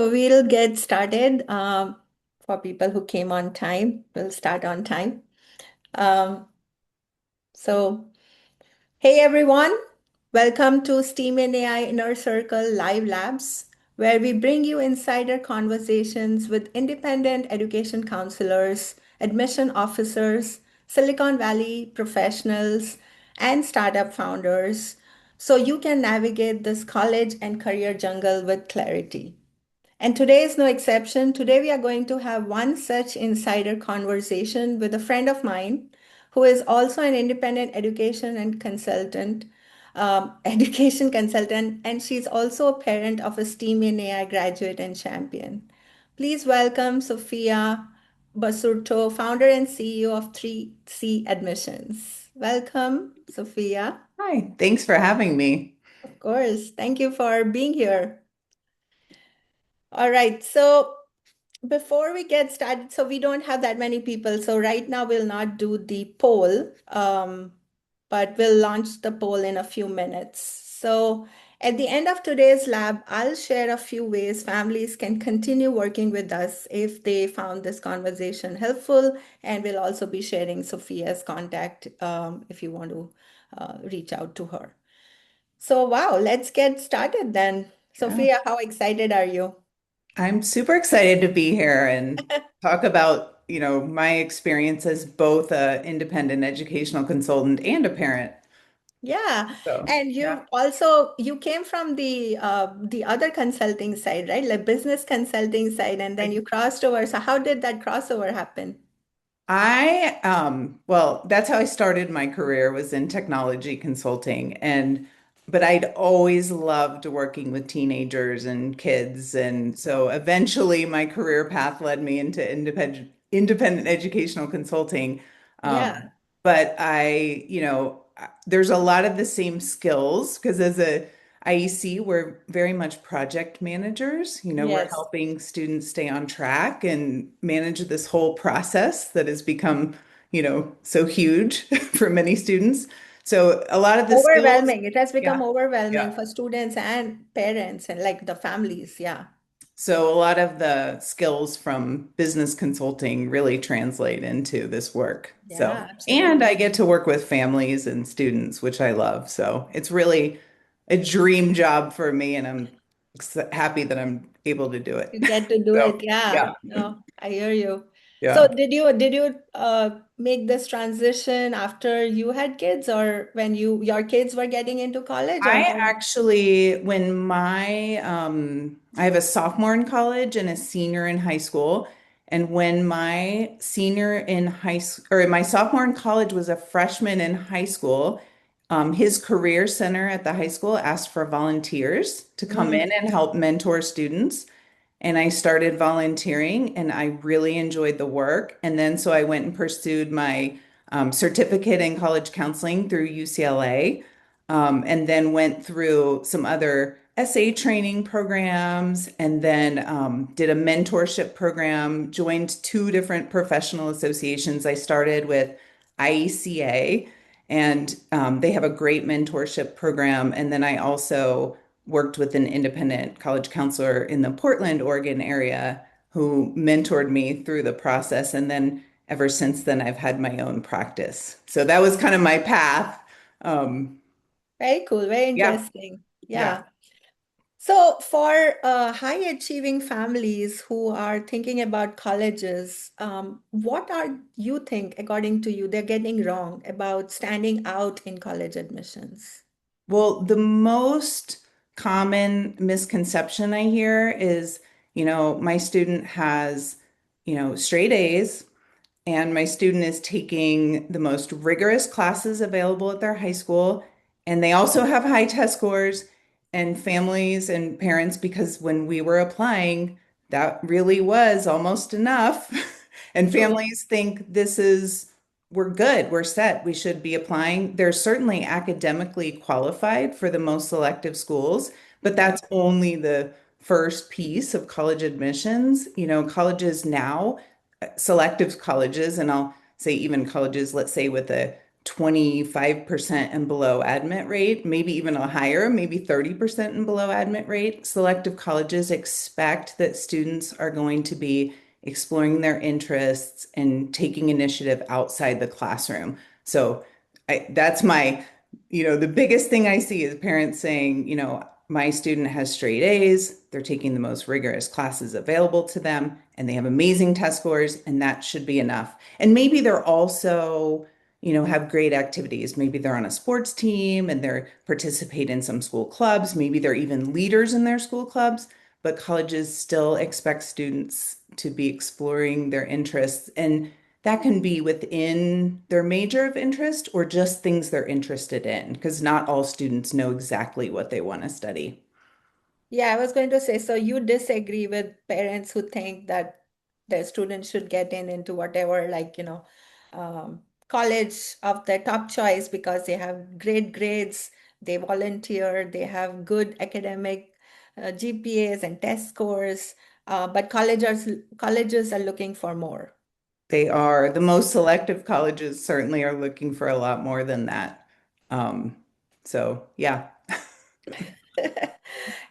So we'll get started. For people who came on time, we'll start on time. Um, so, hey everyone, welcome to STEAM and AI Inner Circle Live Labs, where we bring you insider conversations with independent education counselors, admission officers, Silicon Valley professionals, and startup founders, so you can navigate this college and career jungle with clarity. And today is no exception. Today, we are going to have one such insider conversation with a friend of mine who is also an independent education and consultant, education consultant, and she's also a parent of a STEAM in AI graduate and champion. Please welcome Sophia Basurto, founder and CEO of 3C Admissions. Welcome, Sophia. Hi, thanks for having me. Of course. Thank you for being here. All right. So, before we get started, so we don't have that many people. So right now we'll not do the poll, but we'll launch the poll in a few minutes. So at the end of today's lab, I'll share a few ways families can continue working with us if they found this conversation helpful. And we'll also be sharing Sophia's contact if you want to reach out to her. So wow, let's get started then. Yeah, Sophia, how excited are you? I'm super excited to be here and talk about, my experience as both a independent educational consultant and a parent. Yeah, So, and yeah. you came from the other consulting side, right? Like business consulting side, and then you crossed over. So how did that crossover happen? Well, that's how I started my career was in technology consulting but I'd always loved working with teenagers and kids. And so eventually my career path led me into independent educational consulting. Yeah, But there's a lot of the same skills because as a IEC, we're very much project managers. We're yes. helping students stay on track and manage this whole process that has become, so huge for many students. So a lot of the skills, Overwhelming. It has become yeah, overwhelming yeah. for students and parents and like the families. Yeah. So a lot of the skills from business consulting really translate into this work. Yeah, And I absolutely. get to work with families and students, which I love. So it's really a dream job for me, and I'm happy that I'm able to do it. You get to do So, it. Yeah. yeah, No, I hear you. So yeah. did you make this transition after you had kids or when your kids were getting into college or I how? actually, when I have a sophomore in college and a senior in high school. And when my senior in high school, or my sophomore in college was a freshman in high school, his career center at the high school asked for volunteers to come in Mm, and help mentor students. And I started volunteering and I really enjoyed the work. And then so I went and pursued my certificate in college counseling through UCLA, and then went through some other essay training programs and then did a mentorship program, joined two different professional associations. I started with IECA, and they have a great mentorship program. And then I also worked with an independent college counselor in the Portland, Oregon area who mentored me through the process. And then ever since then, I've had my own practice. So that was kind of my path. Um, very cool, very yeah, interesting. yeah. Yeah. So for high achieving families who are thinking about colleges, what are you think, according to you, they're getting wrong about standing out in college admissions? Well, the most common misconception I hear is, my student has, straight A's, and my student is taking the most rigorous classes available at their high school. And they also have high test scores and families and parents, because when we were applying, that really was almost enough. And True. families think we're good, we're set, we should be applying. They're certainly academically qualified for the most selective schools, but Yeah. that's only the first piece of college admissions. Colleges now, selective colleges, and I'll say even colleges, let's say with a 25% and below admit rate, maybe even a higher, maybe 30% and below admit rate. Selective colleges expect that students are going to be exploring their interests and taking initiative outside the classroom. So that's the biggest thing I see is parents saying, my student has straight A's, they're taking the most rigorous classes available to them, and they have amazing test scores, and that should be enough. And maybe they're also have great activities. Maybe they're on a sports team and they're participate in some school clubs. Maybe they're even leaders in their school clubs, but colleges still expect students to be exploring their interests. And that can be within their major of interest or just things they're interested in, because not all students know exactly what they want to study. Yeah, I was going to say, so you disagree with parents who think that their students should get into whatever, like, college of their top choice because they have great grades, they volunteer, they have good academic GPAs and test scores, but colleges are looking for more. They are the most selective colleges certainly are looking for a lot more than that. Um, so yeah.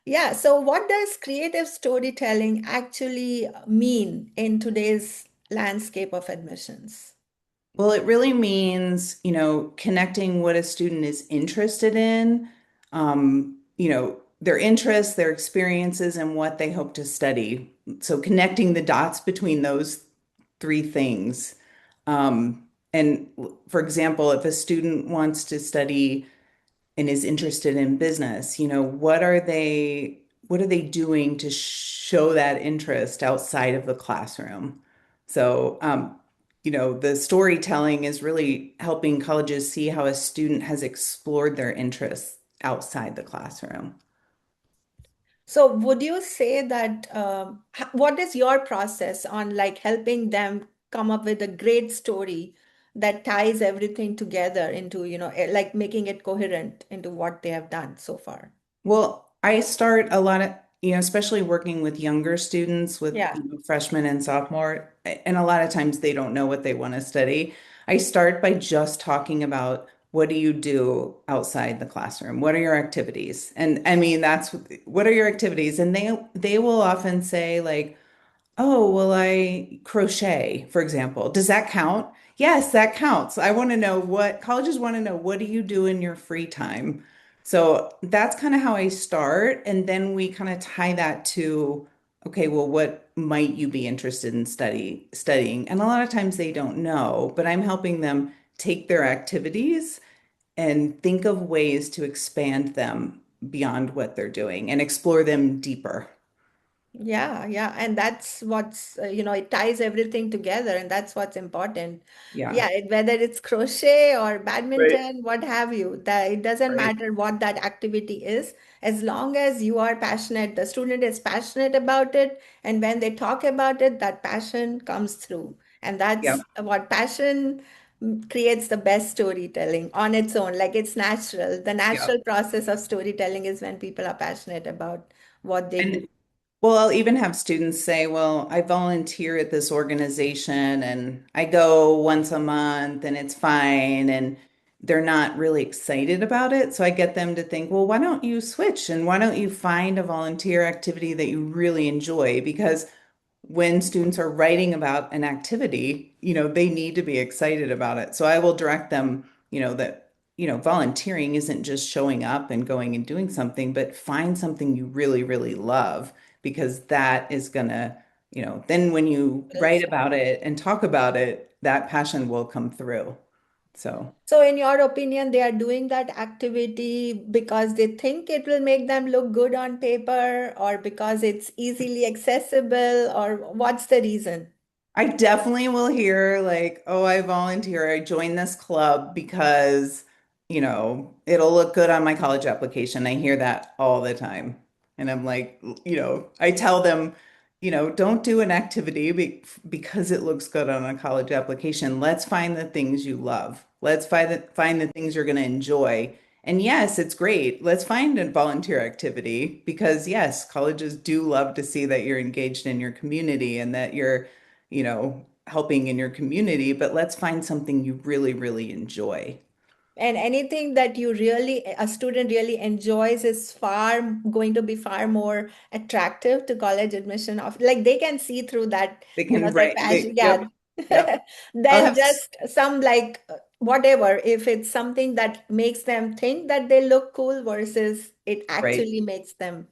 Yeah, so what does creative storytelling actually mean in today's landscape of admissions? Well, it really means, connecting what a student is interested in, their interests, their experiences, and what they hope to study. So connecting the dots between those three things. And for example, if a student wants to study and is interested in business, what are they doing to show that interest outside of the classroom? So, the storytelling is really helping colleges see how a student has explored their interests outside the classroom. So would you say that what is your process on like helping them come up with a great story that ties everything together into, like making it coherent into what they have done so far? Well, I start a lot of, especially working with younger students with, Yeah. freshmen and sophomore, and a lot of times they don't know what they want to study. I start by just talking about what do you do outside the classroom? What are your activities? And I mean, that's what are your activities? And they will often say like, oh, well, I crochet, for example. Does that count? Yes, that counts. I want to know what colleges want to know. What do you do in your free time? So that's kind of how I start. And then we kind of tie that to, okay, well, what might you be interested in studying? And a lot of times they don't know, but I'm helping them take their activities and think of ways to expand them beyond what they're doing and explore them deeper. Yeah, yeah, and that's what's it ties everything together, and that's what's important. Yeah. Yeah, whether it's crochet or Right. badminton, what have you, that it doesn't Right. matter what that activity is, as long as you are passionate, the student is passionate about it, and when they talk about it, that passion comes through, and Yeah. that's what passion creates the best storytelling on its own. Like it's natural. The Yeah. natural process of storytelling is when people are passionate about what they do. And well, I'll even have students say, well, I volunteer at this organization and I go once a month and it's fine. And they're not really excited about it. So I get them to think, well, why don't you switch and why don't you find a volunteer activity that you really enjoy? Because when students are writing about an activity, they need to be excited about it. So I will direct them, that, volunteering isn't just showing up and going and doing something, but find something you really, really love because that is gonna, then when you write about it and talk about it, that passion will come through. So So, in your opinion, they are doing that activity because they think it will make them look good on paper, or because it's easily accessible, or what's the reason? I definitely will hear like, oh, I volunteer. I joined this club because, it'll look good on my college application. I hear that all the time. And I'm like, I tell them, don't do an activity because it looks good on a college application. Let's find the things you love. Let's find the things you're going to enjoy. And yes, it's great. Let's find a volunteer activity because yes, colleges do love to see that you're engaged in your community and that you're helping in your community, but let's find something you really, really enjoy. And anything that a student really enjoys is going to be far more attractive to college admission of, like they can see through that, They can their write, passion. yep, Yeah. yep. I'll Than have, just some like whatever, if it's something that makes them think that they look cool versus it right. actually makes them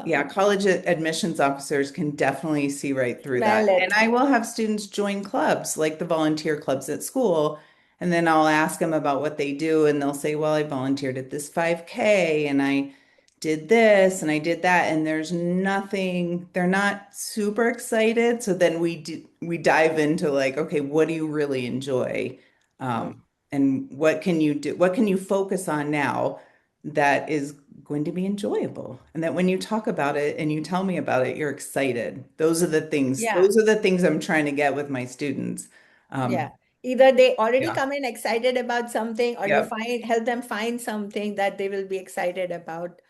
Yeah, college admissions officers can definitely see right through that. smell And it. I will have students join clubs, like the volunteer clubs at school. And then I'll ask them about what they do, and they'll say, well, I volunteered at this 5K and I did this and I did that. And there's nothing, they're not super excited. So then we dive into like, okay, what do you really enjoy? Mm. And what can you do? What can you focus on now that is going to be enjoyable, and that when you talk about it and you tell me about it, you're excited. Yeah. Those are the things I'm trying to get with my students. Yeah. um Either they already yeah, come in excited about something, or you yeah. find help them find something that they will be excited about.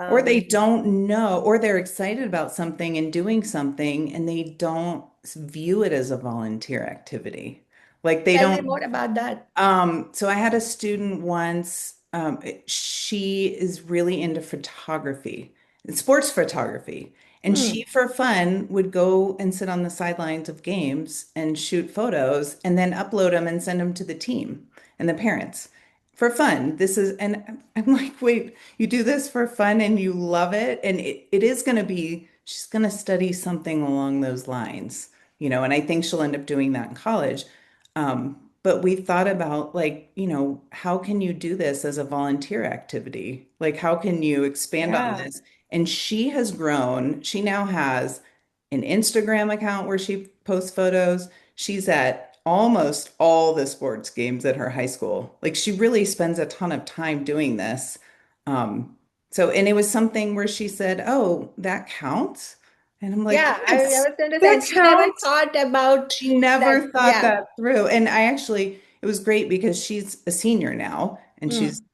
Or they Um, don't know, or they're excited about something and doing something and they don't view it as a volunteer activity, like they Tell me don't. more about that. So I had a student once, she is really into photography, sports photography. And she, Hmm. for fun, would go and sit on the sidelines of games and shoot photos and then upload them and send them to the team and the parents for fun. And I'm like, wait, you do this for fun and you love it? And it is going to be, she's going to study something along those lines, and I think she'll end up doing that in college. But we thought about like, how can you do this as a volunteer activity? Like, how can you expand on Yeah. this? And she has grown. She now has an Instagram account where she posts photos. She's at almost all the sports games at her high school. Like, she really spends a ton of time doing this. Um, and it was something where she said, "Oh, that counts." And I'm like, Yeah. I "Yes, was going to say, that and she never counts." thought about She that. never thought Yeah. that through. And it was great because she's a senior now and she's Hmm.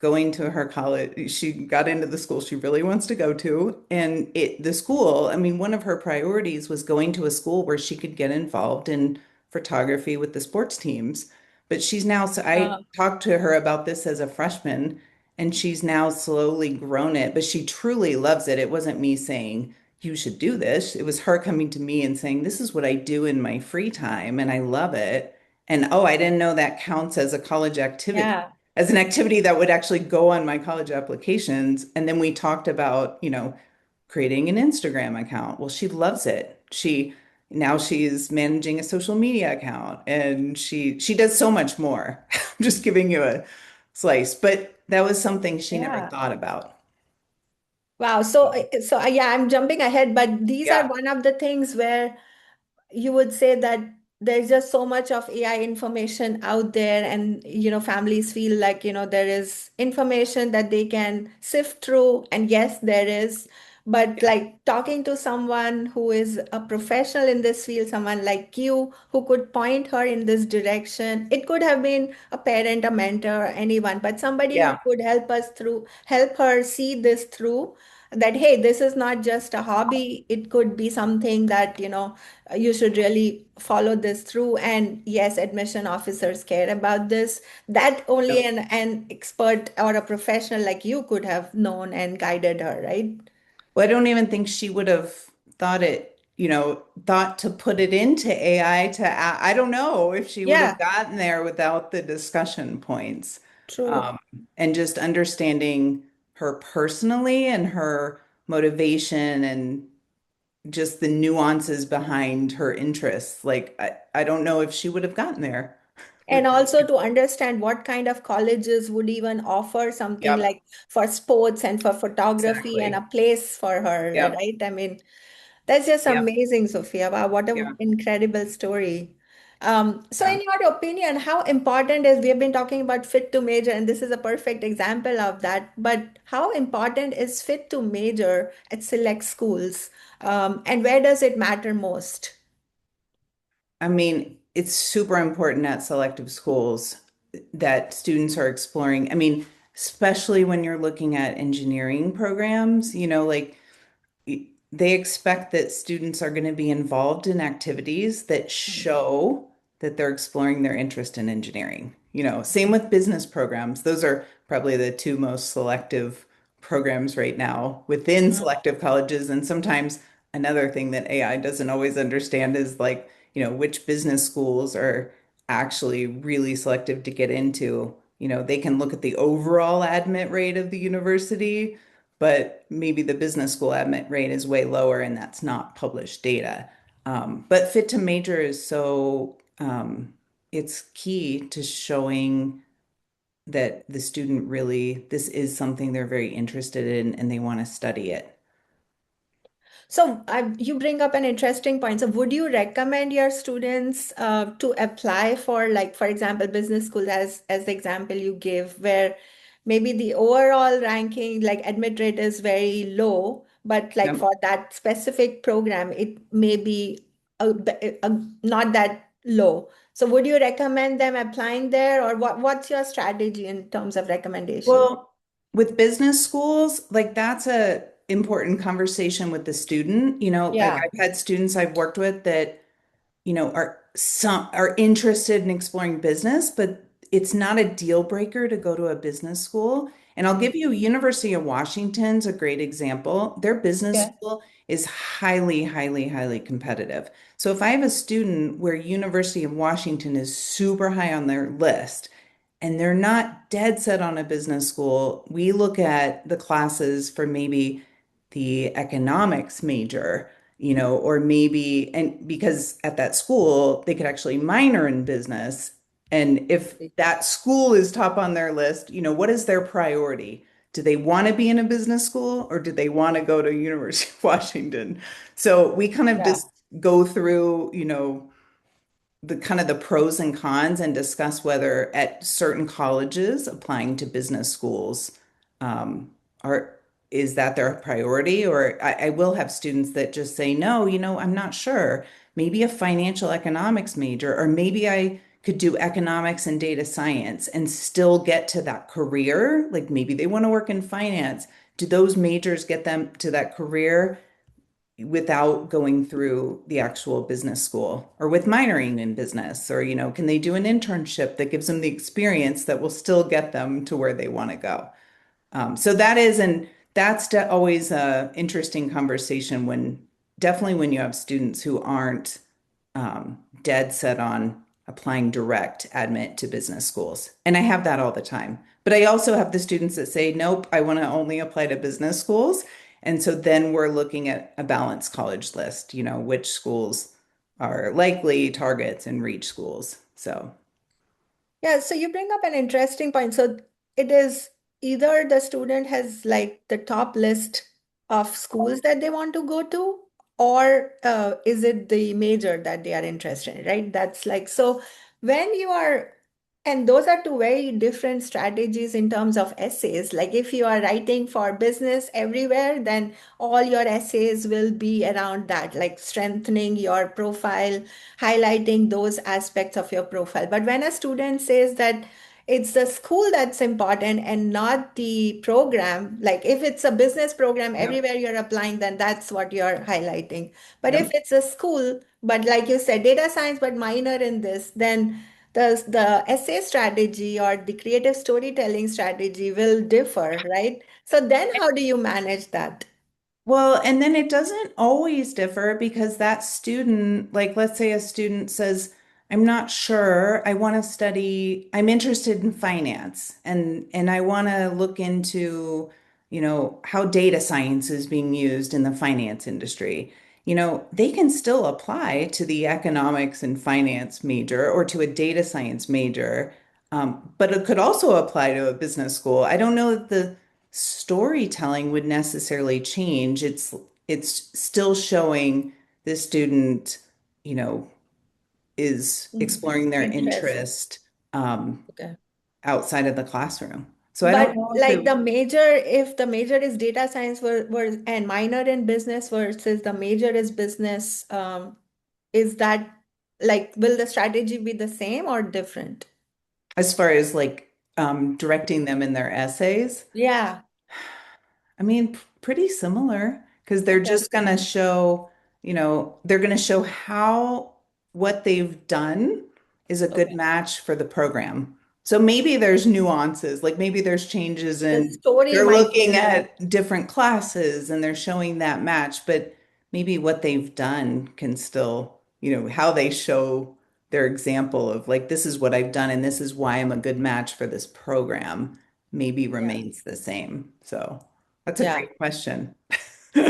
going to her college. She got into the school she really wants to go to. And the school, I mean, one of her priorities was going to a school where she could get involved in photography with the sports teams. But so I Uh, talked to her about this as a freshman, and she's now slowly grown it, but she truly loves it. It wasn't me saying, you should do this. It was her coming to me and saying, this is what I do in my free time and I love it. And oh, I didn't know that counts as a college activity, yeah. as an activity that would actually go on my college applications. And then we talked about, creating an Instagram account. Well, she loves it. Now she's managing a social media account and she does so much more. I'm just giving you a slice, but that was something she never Yeah. thought about. Wow. So yeah, I'm jumping ahead, but these are Yeah. one of the things where you would say that there's just so much of AI information out there, and families feel like there is information that they can sift through, and yes, there is. But Yeah. like talking to someone who is a professional in this field, someone like you who could point her in this direction, it could have been a parent, a mentor, anyone, but somebody who Yeah. could help her see this through, that hey, this is not just a hobby, it could be something that you should really follow this through. And yes, admission officers care about this, that only Yep. an expert or a professional like you could have known and guided her, right? Well, I don't even think she would have thought to put it into AI I don't know if she would have Yeah, gotten there without the discussion points. true. Um, and just understanding her personally and her motivation and just the nuances behind her interests. Like, I don't know if she would have gotten there And with. also to understand what kind of colleges would even offer something Yep, like for sports and for photography, and a exactly. place for her, Yep, right? I mean, that's just yep, amazing, Sophia. Wow, what yeah. an incredible story. So Yeah. in your opinion, how important is, we have been talking about fit to major, and this is a perfect example of that, but how important is fit to major at select schools? And where does it matter most? I mean, it's super important at selective schools that students are exploring. I mean, especially when you're looking at engineering programs, like they expect that students are going to be involved in activities that show that they're exploring their interest in engineering. Same with business programs. Those are probably the two most selective programs right now within Mhm. selective colleges. And sometimes another thing that AI doesn't always understand is like, which business schools are actually really selective to get into. They can look at the overall admit rate of the university, but maybe the business school admit rate is way lower and that's not published data. But fit to major is it's key to showing that the student really, this is something they're very interested in and they want to study it. So you bring up an interesting point. So would you recommend your students to apply for, like, for example, business school as the example you give, where maybe the overall ranking, like admit rate is very low, but like Yep. for that specific program, it may be not that low. So would you recommend them applying there, or what's your strategy in terms of recommendation? Well, with business schools, like that's a important conversation with the student. Like Yeah. I've had students I've worked with that are interested in exploring business, but it's not a deal breaker to go to a business school. And I'll Mm. give you University of Washington's a great example. Their business Yeah. school is highly, highly, highly competitive. So if I have a student where University of Washington is super high on their list and they're not dead set on a business school, we look at the classes for maybe the economics major, or maybe, and because at that school, they could actually minor in business. And if that school is top on their list, what is their priority? Do they want to be in a business school or do they want to go to University of Washington? So we kind of Yeah. just go through, the kind of the pros and cons and discuss whether at certain colleges applying to business schools um, are is that their priority? Or I will have students that just say, no, I'm not sure. Maybe a financial economics major, or maybe I could do economics and data science and still get to that career. Like maybe they want to work in finance. Do those majors get them to that career without going through the actual business school or with minoring in business? Or, can they do an internship that gives them the experience that will still get them to where they want to go? So that's always a interesting conversation when definitely when you have students who aren't dead set on applying direct admit to business schools. And I have that all the time. But I also have the students that say, nope, I want to only apply to business schools. And so then we're looking at a balanced college list, which schools are likely targets and reach schools. So, Yeah, so you bring up an interesting point. So it is either the student has like the top list of schools that they want to go to, or is it the major that they are interested in, right? That's like, so when you are, and those are two very different strategies in terms of essays. Like if you are writing for business everywhere, then all your essays will be around that, like strengthening your profile, highlighting those aspects of your profile. But when a student says that it's the school that's important and not the program, like if it's a business program yep, everywhere you're applying, then that's what you're highlighting. But if yep. it's a school, but like you said, data science, but minor in this, then the essay strategy or the creative storytelling strategy will differ, right? So then how do you manage that? Well, and then it doesn't always differ because that student, like let's say a student says, I'm not sure, I want to study, I'm interested in finance and I want to look into, how data science is being used in the finance industry. They can still apply to the economics and finance major or to a data science major, but it could also apply to a business school. I don't know that the storytelling would necessarily change. It's still showing the student, you know, is Mm. exploring their Interest. interest um, Okay. outside of the classroom. So I don't But know if like it, the major, if the major is data science and minor in business versus the major is business, is that like, will the strategy be the same or different? as far as like directing them in their essays, Yeah. I mean, pretty similar because they're Okay. just going to show, they're going to show how what they've done is a good Okay. match for the program. So maybe there's nuances, like maybe there's changes The in story they're might be looking different. at different classes and they're showing that match, but maybe what they've done can still, how they show their example of like, this is what I've done and this is why I'm a good match for this program, maybe Yeah. remains the same. So that's a Yeah. great question.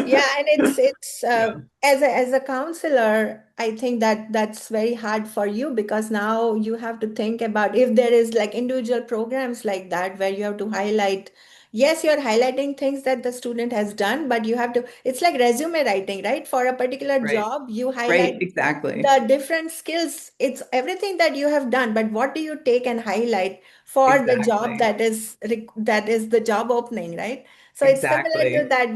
Yeah, and it's Yeah, as a counselor, I think that that's very hard for you because now you have to think about if there is like individual programs like that where you have to highlight, yes, you're highlighting things that the student has done, but you have to, it's like resume writing, right? For a particular right. job, you highlight Right, exactly. the different skills. It's everything that you have done, but what do you take and highlight for the job Exactly. that is that is the job opening, right? So it's similar to Exactly. that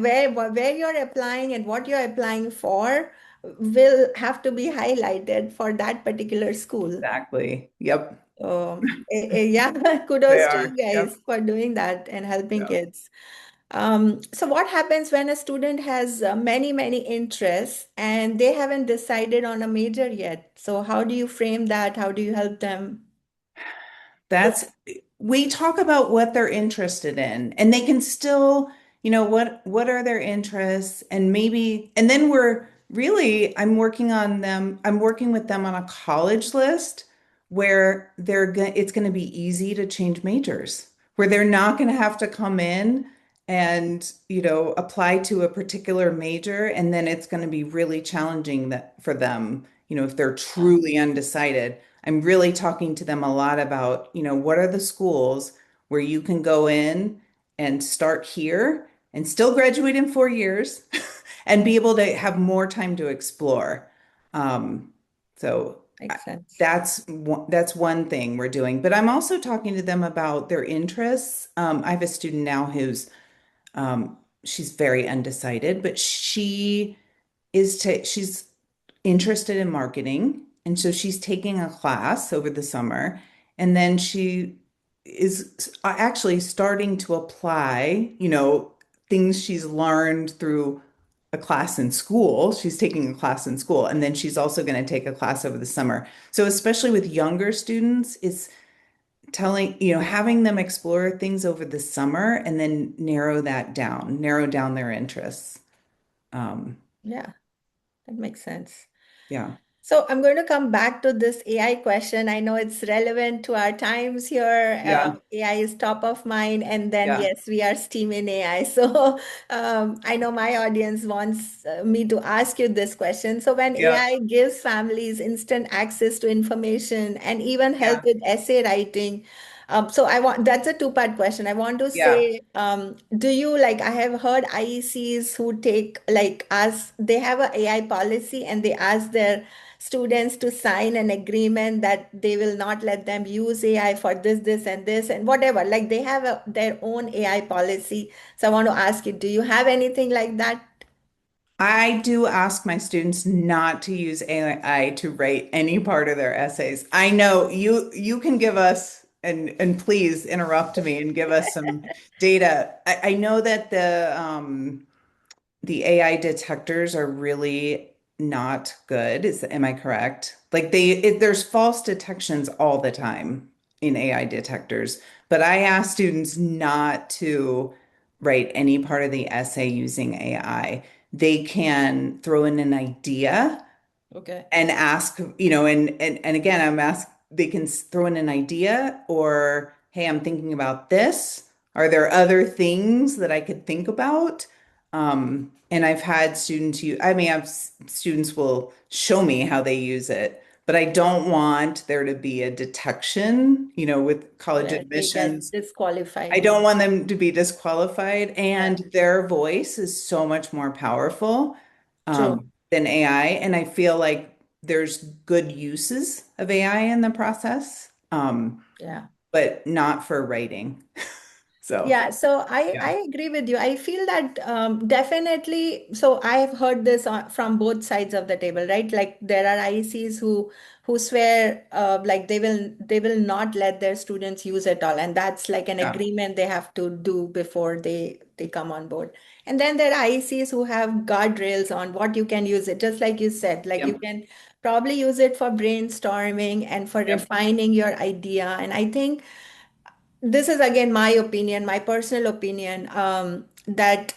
where you're applying and what you're applying for will have to be highlighted for that particular school. Exactly. Yep. Yeah, They kudos to you are. guys Yep. for doing that and helping Yeah. kids. So what happens when a student has many interests and they haven't decided on a major yet? So how do you frame that? How do you help them? That's we talk about what they're interested in and they can still, what are their interests and maybe and then I'm working with them on a college list where it's going to be easy to change majors, where they're not going to have to come in and, apply to a particular major and then it's going to be really challenging that for them, if they're Yeah, truly undecided. I'm really talking to them a lot about, what are the schools where you can go in and start here and still graduate in 4 years and be able to have more time to explore. Um, so I- makes sense. that's one thing we're doing. But I'm also talking to them about their interests. I have a student now who's she's very undecided, but she's interested in marketing. And so she's taking a class over the summer. And then she is actually starting to apply, things she's learned through a class in school. She's taking a class in school. And then she's also going to take a class over the summer. So, especially with younger students, it's having them explore things over the summer and then narrow down their interests. Um, Yeah, that makes sense. yeah, So I'm going to come back to this AI question. I know it's relevant to our times here. yeah, AI is top of mind, and then yeah, yes, we are STEAM in AI. So I know my audience wants me to ask you this question. So when yeah, AI gives families instant access to information and even help yeah, with essay writing, so I want that's a two-part question. I want to yeah. say, do you like I have heard IECs who take like ask they have a AI policy and they ask their students to sign an agreement that they will not let them use AI for and this, and whatever. Like they have their own AI policy. So I want to ask you, do you have anything like that? I do ask my students not to use AI to write any part of their essays. I know you can give us and please interrupt me and give us some data. I know that the AI detectors are really not good. Am I correct? Like there's false detections all the time in AI detectors, but I ask students not to write any part of the essay using AI. They can throw in an idea Okay. and ask, and again, they can throw in an idea or, hey, I'm thinking about this. Are there other things that I could think about? And I've had students students will show me how they use it, but I don't want there to be a detection, with college Where they get admissions. I disqualified. don't want them to be disqualified, Yeah, and their voice is so much more powerful true. than AI. And I feel like there's good uses of AI in the process, Yeah. but not for writing. So, Yeah, so I yeah, agree with you. I feel that definitely. So I have heard this from both sides of the table, right? Like there are IECs who swear like they will not let their students use it all, and that's like an yeah, agreement they have to do before they come on board. And then there are IECs who have guardrails on what you can use it, just like you said, like yeah, you can probably use it for brainstorming and for Yep. refining your idea. And I think this is again my opinion, my personal opinion, that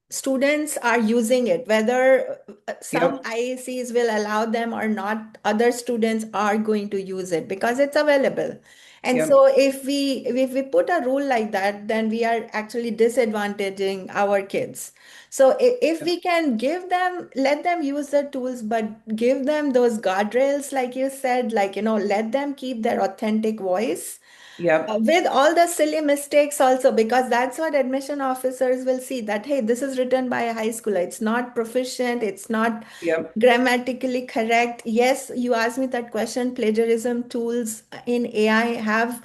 students are using it, whether some Yep. IACs will allow them or not, other students are going to use it because it's available. And Yep. so if we put a rule like that, then we are actually disadvantaging our kids. So if Yep. we can give them, let them use the tools, but give them those guardrails, like you said, like, let them keep their authentic voice Yep. with all the silly mistakes also, because that's what admission officers will see, that hey, this is written by a high schooler, it's not proficient, it's not Yep. grammatically correct. Yes, you asked me that question. Plagiarism tools in AI have,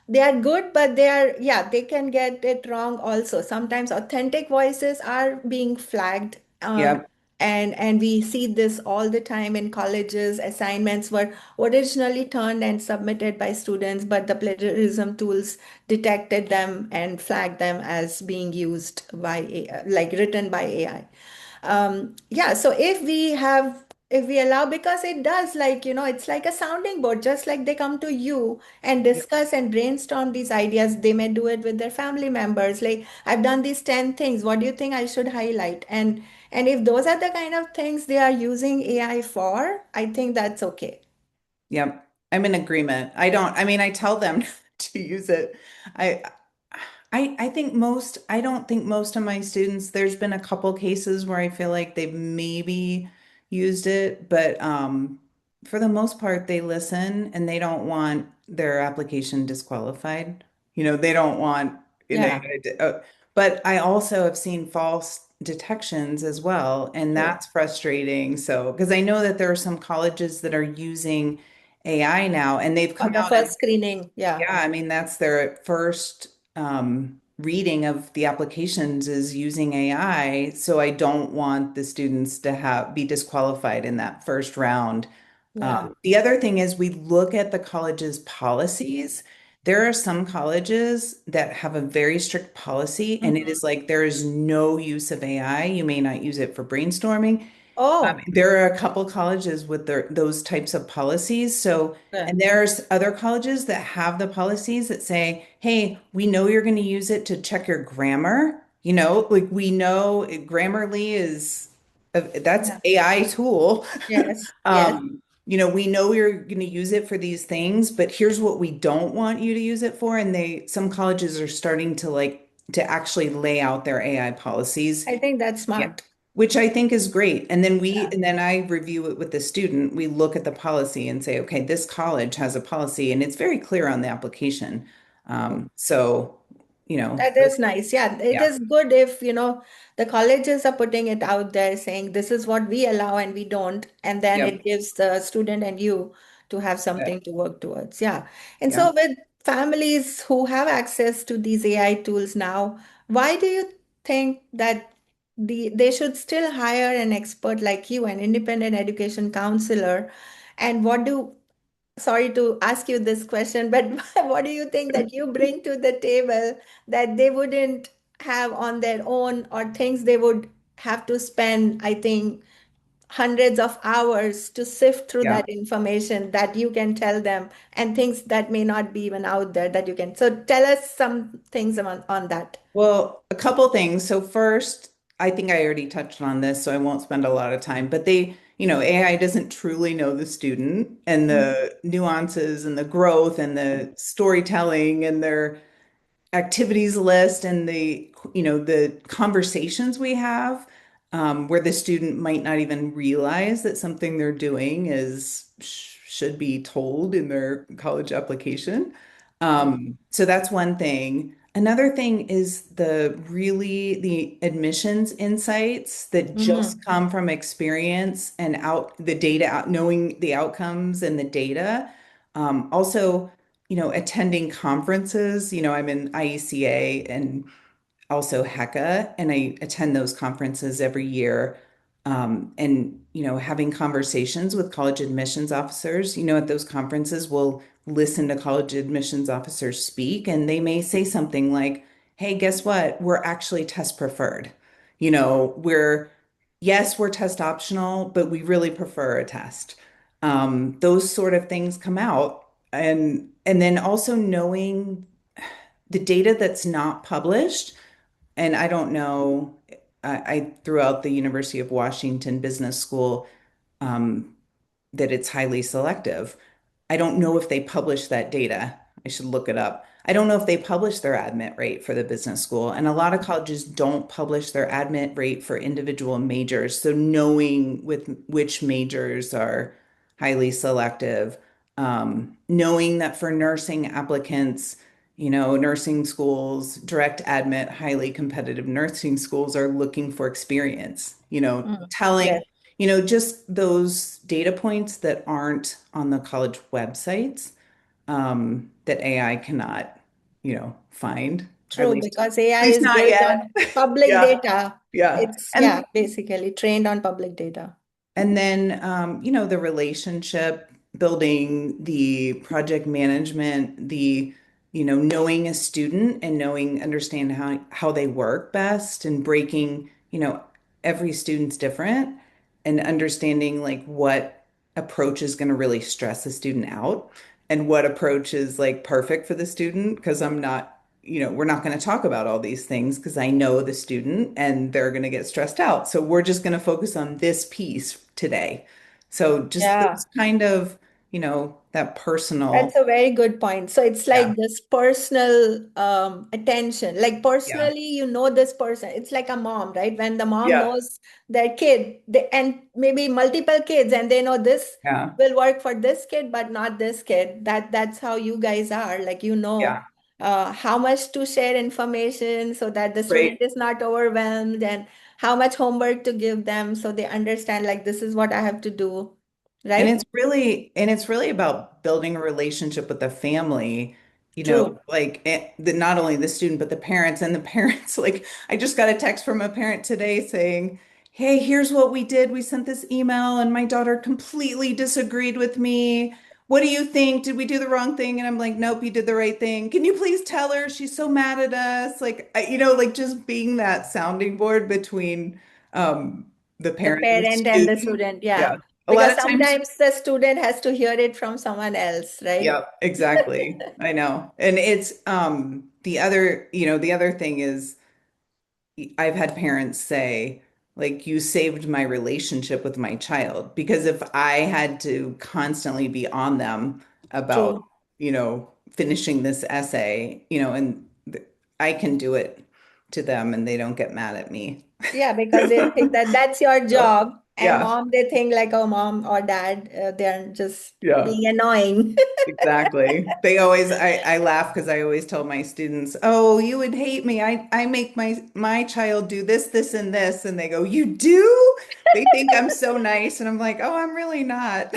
they are good, but they are, yeah, they can get it wrong also. Sometimes authentic voices are being flagged. Yep. And we see this all the time in colleges. Assignments were originally turned and submitted by students, but the plagiarism tools detected them and flagged them as being used by AI, like written by AI. Yeah, so if we allow, because it does, like, it's like a sounding board, just like they come to you and Yep. discuss and brainstorm these ideas. They may do it with their family members, like, I've done these 10 things, what do you think I should highlight? And if those are the kind of things they are using AI for, I think that's okay. Yep. I'm in agreement. I mean, I tell them to use it. I I think I don't think most of my students, there's been a couple cases where I feel like they've maybe used it, but for the most part, they listen and they don't want their application disqualified. They don't want, Yeah, but I also have seen false detections as well, and true. that's frustrating. So, because I know that there are some colleges that are using AI now, and they've For come the out first and screening, yeah, yeah, I mean, that's their first reading of the applications is using AI. So I don't want the students to be disqualified in that first round. yeah. The other thing is we look at the college's policies. There are some colleges that have a very strict policy, and it Mhm. is like there is no use of AI. You may not use it for brainstorming. Oh, There are a couple colleges with those types of policies. So, good. and there's other colleges that have the policies that say, hey, we know you're going to use it to check your grammar. Like we know Grammarly that's Yeah. AI tool. Yes, yes. We know you're going to use it for these things, but here's what we don't want you to use it for. And some colleges are starting to actually lay out their AI policies. I think that's Yeah. smart. Which I think is great. And then Yeah. I review it with the student. We look at the policy and say, okay, this college has a policy and it's very clear on the application. So, That is nice. Yeah, it yeah, is good if, the colleges are putting it out there saying this is what we allow and we don't. And then yep, it gives the student and you to have yeah, something to work towards. Yeah. And yeah. so with families who have access to these AI tools now, why do you think that they should still hire an expert like you, an independent education counselor? And what do sorry to ask you this question, but what do you think that you bring to the table that they wouldn't have on their own, or things they would have to spend, I think, hundreds of hours to sift through Yeah. that information that you can tell them, and things that may not be even out there that you can. So tell us some things on that. Well, a couple things. So first, I think I already touched on this, so I won't spend a lot of time, but AI doesn't truly know the student and Mhm. the nuances and the growth and the storytelling and their activities list and the conversations we have where the student might not even realize that something they're doing should be told in their college application. Yeah. So that's one thing. Another thing is the admissions insights that just Mhm. come from experience and out the data out knowing the outcomes and the data. Also, attending conferences. I'm in IECA and also HECA, and I attend those conferences every year. And, having conversations with college admissions officers, at those conferences, we'll listen to college admissions officers speak, and they may say something like, hey, guess what? We're actually test preferred. Yes, we're test optional, but we really prefer a test. Those sort of things come out. And then also knowing the data that's not published. And I don't know, I throughout the University of Washington Business School, um, that it's highly selective. I don't know if they publish that data. I should look it up. I don't know if they publish their admit rate for the business school. And a lot of colleges don't publish their admit rate for individual majors. So knowing with which majors are highly selective, knowing that for nursing applicants, nursing schools, direct admit, highly competitive nursing schools are looking for experience, Mm. telling Yes, just those data points that aren't on the college websites, that AI cannot, find, true, because at AI least is not based yet. on public Yeah, data. yeah. It's, yeah, And basically trained on public data. And then, the relationship building, the project management, knowing a student and understand how they work best and breaking, every student's different and understanding like what approach is going to really stress the student out and what approach is like perfect for the student because we're not going to talk about all these things because I know the student and they're going to get stressed out. So we're just going to focus on this piece today. So just Yeah. those kind of, that personal. That's a very good point. So it's Yeah. like this personal attention. Like Yeah. personally, you know this person. It's like a mom, right? When the mom Yeah. knows their kid, and maybe multiple kids, and they know this Yeah. will work for this kid, but not this kid. That's how you guys are. Like you know Yeah. how much to share information so that the student Right. is not overwhelmed, and how much homework to give them so they understand like this is what I have to do, And right? it's really about building a relationship with the family, True. like not only the student, but the parents and the parents. Like I just got a text from a parent today saying, "Hey, here's what we did. We sent this email and my daughter completely disagreed with me. What do you think? Did we do the wrong thing?" And I'm like, "Nope, you did the right thing. Can you please tell her she's so mad at us?" Like, like just being that sounding board between um, the The parent and the parent and the student. student, yeah. Yeah. A lot Because of times. sometimes the student has to hear it from someone else, right? Yeah, exactly. I know. And it's the other thing is I've had parents say like you saved my relationship with my child because if I had to constantly be on them about, True. finishing this essay, and I can do it to them and they don't get mad at me. Yeah, because they think that that's your So, job. And yeah. mom, they think like, oh, mom or dad, they're just Yeah. being annoying. Exactly. I laugh because I always tell my students, "Oh, you would hate me. I make my child do this, this, and this." And they go, "You do?" They think I'm so nice. And I'm like, "Oh, I'm really not."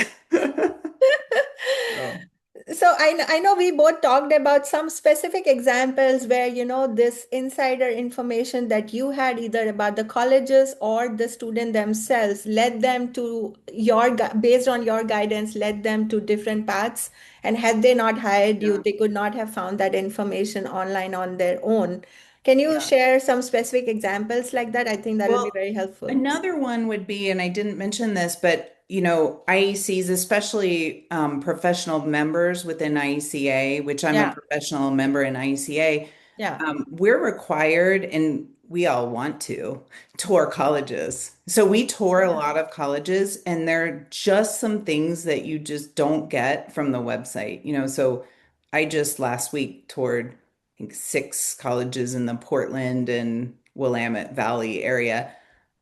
So, So I know we both talked about some specific examples where, this insider information that you had either about the colleges or the student themselves led them to based on your guidance, led them to different paths. And had they not hired you, yeah. they could not have found that information online on their own. Can you Yeah. share some specific examples like that? I think that will be Well, very helpful. another one would be, and I didn't mention this, but IECs, especially professional members within IECA, which I'm a Yeah, professional member in IECA, yeah, we're required, and we all want to tour colleges. So we tour a yeah. lot of colleges, and there are just some things that you just don't get from the website. So I just last week toured, I think, 6 colleges in the Portland and Willamette Valley area.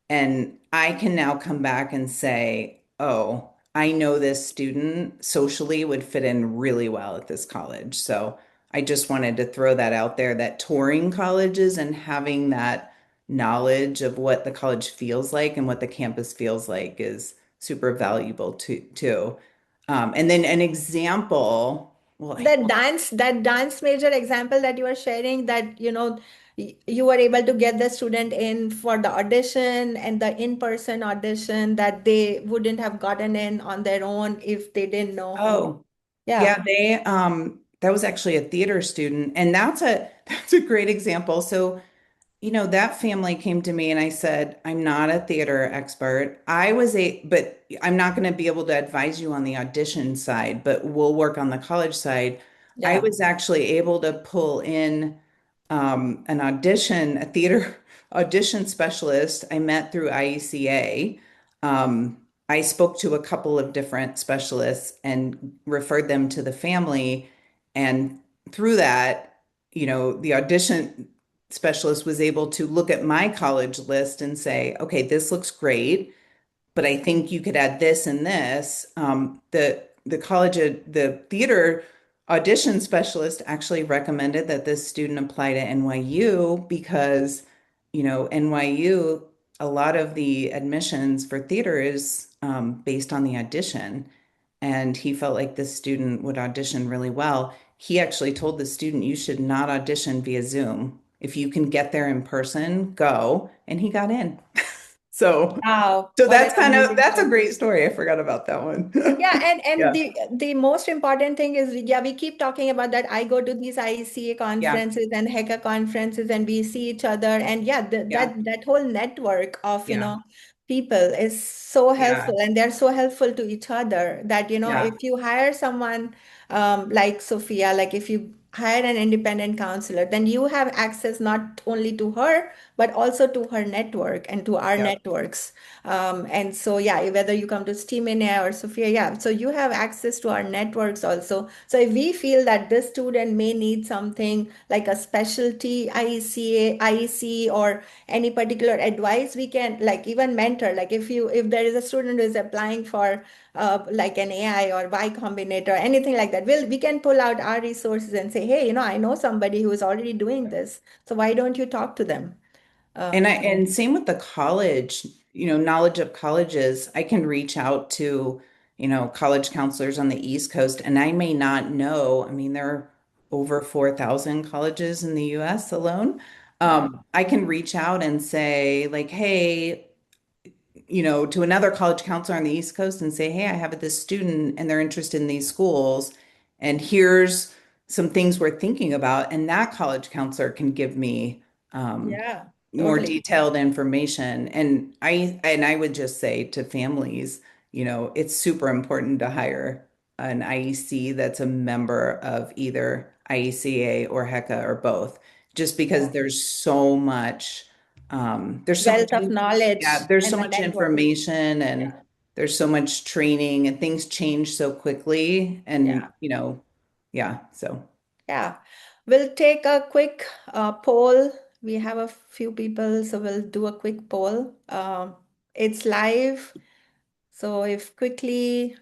And I can now come back and say, oh, I know this student socially would fit in really well at this college. So I just wanted to throw that out there that touring colleges and having that knowledge of what the college feels like and what the campus feels like is super valuable too. And then an example, well, That dance major example that you were sharing, that you were able to get the student in for the audition and the in-person audition that they wouldn't have gotten in on their own if they didn't know how. oh, Yeah. yeah, that was actually a theater student, and that's a that's a great example. So That family came to me and I said, I'm not a theater expert. But I'm not going to be able to advise you on the audition side, but we'll work on the college side. I Yeah. was actually able to pull in a theater audition specialist I met through IECA. I spoke to a couple of different specialists and referred them to the family. And through that, the audition specialist was able to look at my college list and say, okay, this looks great, but I think you could add this and this. The theater audition specialist actually recommended that this student apply to NYU because, NYU, a lot of the admissions for theater is based on the audition. And he felt like this student would audition really well. He actually told the student, you should not audition via Zoom. If you can get there in person, go. And he got in. So, Wow, so what an amazing that's a story. great story. I forgot about that one. Yeah, and Yeah, the most important thing is, yeah, we keep talking about that. I go to these ICA yeah, conferences and hacker conferences, and we see each other, and yeah, yeah, that whole network of yeah, people is so yeah, helpful, and they're so helpful to each other that yeah, if you hire someone like Sophia, like if you hire an independent counselor, then you have access not only to her but also to her network and to our yeah. networks. And so, yeah, whether you come to Steam India or Sophia, yeah, so you have access to our networks also. So if we feel that this student may need something like a specialty IECA, IEC, or any particular advice, we can like even mentor. Like if there is a student who is applying for like an AI or Y Combinator, anything like that, we can pull out our resources and say, hey, I know somebody who is already doing this. So why don't you talk to them? And same with the college, knowledge of colleges. I can reach out to, college counselors on the East Coast, and I may not know. I mean, there are over 4,000 colleges in the US alone. Yeah. I can reach out and say, like, hey, to another college counselor on the East Coast and say, hey, I have this student and they're interested in these schools, and here's some things we're thinking about. And that college counselor can give me Yeah, more totally. detailed information. And I would just say to families, it's super important to hire an IEC that's a member of either IECA or HECA or both, just because Yeah. there's so much, Wealth of knowledge yeah, there's so and the much network. information and Yeah. there's so much training and things change so quickly. And, Yeah. yeah, so. Yeah. We'll take a quick poll. We have a few people, so we'll do a quick poll. It's live. So if quickly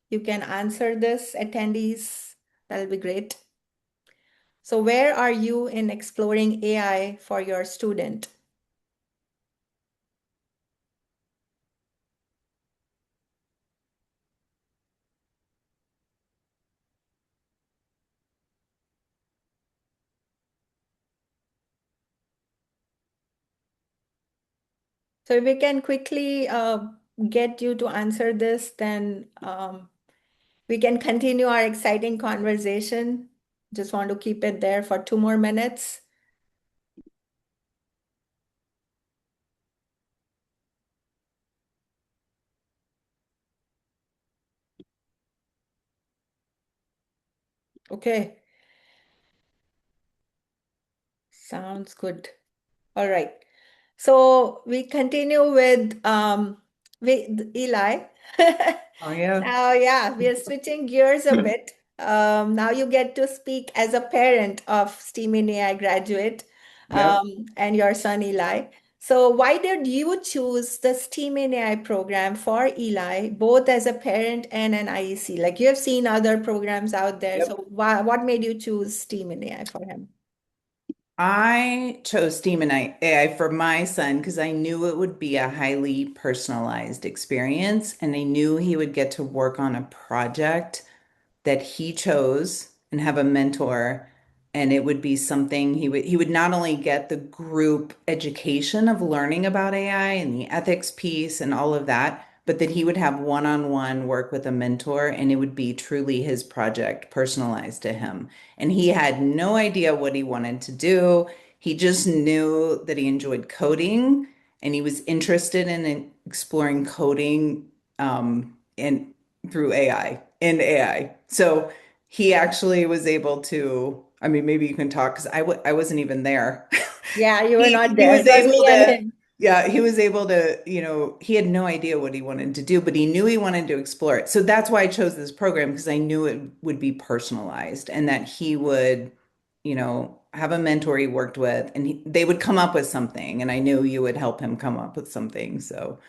you can answer this, attendees, that'll be great. So where are you in exploring AI for your student? So if we can quickly get you to answer this, then we can continue our exciting conversation. Just want to keep it there for 2 more minutes. Okay, sounds good. All right. So we continue with Eli. Oh, yeah. Now, yeah, we are switching gears a bit. Now you get to speak as a parent of STEAM in AI graduate, Yep. and your son Eli. So why did you choose the STEAM in AI program for Eli, both as a parent and an IEC? Like you have seen other programs out there. Yep. So what made you choose STEAM in AI for him? I chose STEAM and AI for my son because I knew it would be a highly personalized experience, and I knew he would get to work on a project that he chose and have a mentor, and it would be something he would not only get the group education of learning about AI and the ethics piece and all of that, but that he would have one-on-one work with a mentor, and it would be truly his project personalized to him. And he had no idea what he wanted to do. He just knew that he enjoyed coding and he was interested in exploring coding and through AI. So he actually was able to, I mean, maybe you can talk because I wasn't even there. Yeah, you were not He there. was It was able me and to, him. yeah, he was able to, he had no idea what he wanted to do, but he knew he wanted to explore it. So that's why I chose this program because I knew it would be personalized and that he would, have a mentor he worked with and they would come up with something. And I knew you would help him come up with something. So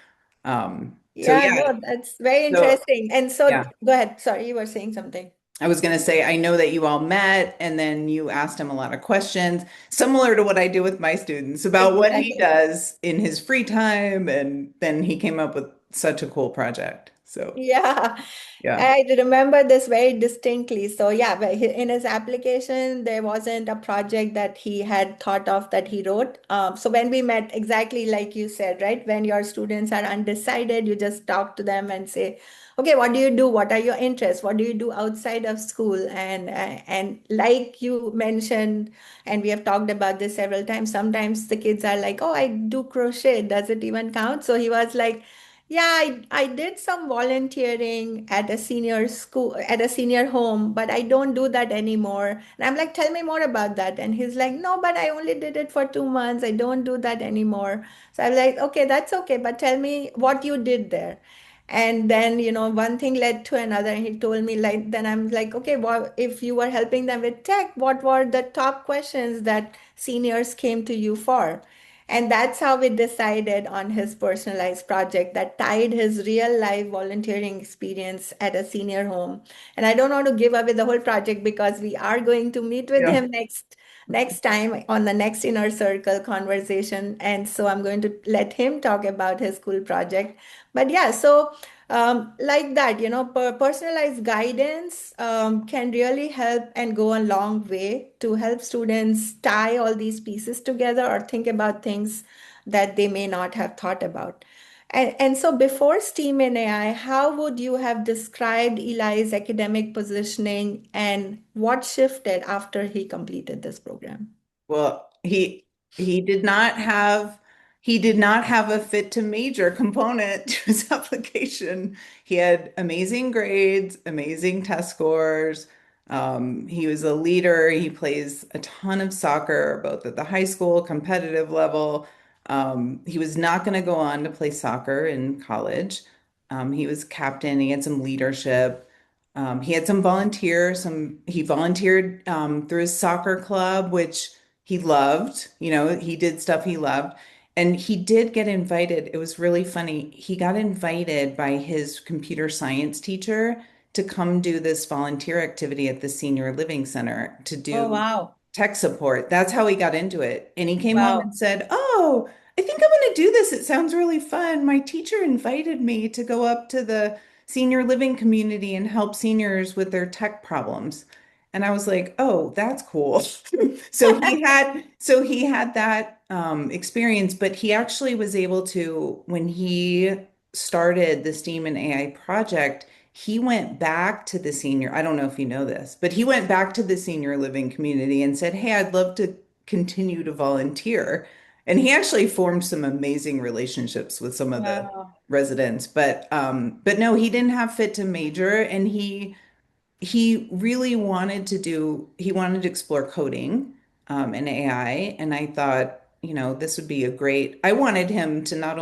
Yeah, yeah, no, that's very so interesting. And so yeah. go ahead. Sorry, you were saying something. I was going to say, I know that you all met and then you asked him a lot of questions, similar to what I do with my students about what he Exactly. does in his free time. And then he came up with such a cool project. So, Yeah, yeah. I remember this very distinctly. So, yeah, but in his application, there wasn't a project that he had thought of that he wrote. So, when we met, exactly like you said, right? When your students are undecided, you just talk to them and say, okay, what do you do? What are your interests? What do you do outside of school? And like you mentioned, and we have talked about this several times, sometimes the kids are like, oh, I do crochet. Does it even count? So, he was like, yeah, I did some volunteering at a senior school, at a senior home, but I don't do that anymore. And I'm like, tell me more about that. And he's like, no, but I only did it for 2 months. I don't do that anymore. So I'm like, okay, that's okay, but tell me what you did there. And then, one thing led to another. And he told me, like, then I'm like, okay, well, if you were helping them with tech, what were the top questions that seniors came to you for? And that's how we decided on his personalized project that tied his real life volunteering experience at a senior home. And I don't want to give away the whole project because we are going to meet with Yeah. him next time on the next inner circle conversation. And so I'm going to let him talk about his school project. But yeah, so like that, personalized guidance can really help and go a long way to help students tie all these pieces together or think about things that they may not have thought about. And so before STEAM and AI, how would you have described Eli's academic positioning and what shifted after he completed this program? Well, he did not have he did not have a fit to major component to his application. He had amazing grades, amazing test scores. He was a leader. He plays a ton of soccer, both at the high school competitive level. He was not going to go on to play soccer in college. He was captain. He had some leadership. He had some he volunteered through his soccer club, which he loved. He did stuff he loved. And he did get invited. It was really funny. He got invited by his computer science teacher to come do this volunteer activity at the senior living center to Oh, do wow. tech support. That's how he got into it. And he came home and Wow. said, "Oh, I think I'm going to do this. It sounds really fun. My teacher invited me to go up to the senior living community and help seniors with their tech problems." And I was like, "Oh, that's cool." So he had that experience, but he actually was able to, when he started the STEAM and AI project, he went back to the senior, I don't know if you know this, but he went back to the senior living community and said, "Hey, I'd love to continue to volunteer." And he actually formed some amazing relationships with some of the Wow. residents. But no, he didn't have fit to major, and he really he wanted to explore coding and AI. And I thought, this would be I wanted him to not